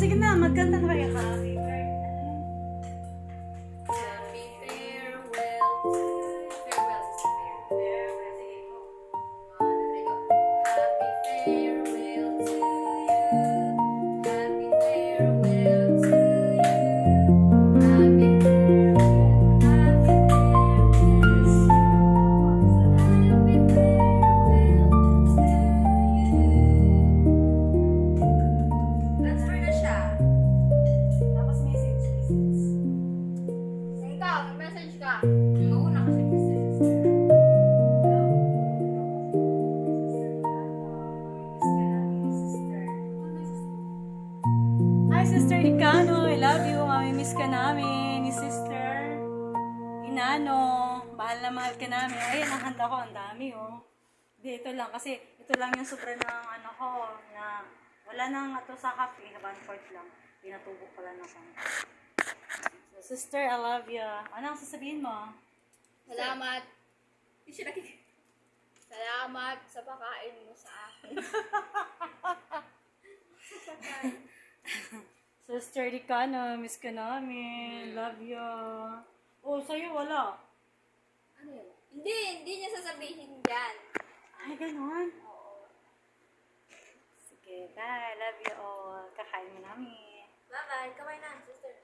sige na, magkanta na kayo. Happy birthday. Happy farewell to you. Farewell, sister. Farewell. Sige po. Happy farewell to you. Happy farewell to you. Happy farewell. Happy farewell. Happy farewell to you. Transfer na siya. Tapos message. Ikaw, mag-message ka. Mauna kasi message. Hi, Sister Nicano. I love you. Mamimiss ka namin. Ni Sister Inano. Mahal na mahal ka namin. Ayan, ang handa ko. Ang dami, oh. Hindi, ito lang. Kasi ito lang yung sobra ng ano ko. Na wala nang ito sa cafe. 1/4 lang. Pinatubo pala na kami. So, Sister, I love you. Ano ang sasabihin mo? Salamat. Hindi siya nakikita. Salamat sa pakain mo sa akin. Sister Nicano, miss ka namin. Love you. Oh, sa'yo wala. Ano yun? Hindi niya sasabihin dyan. Ay, ganon. Oo. Sige, bye. Love you all. Kakain mo namin. Bye-bye. Kamay na, sister.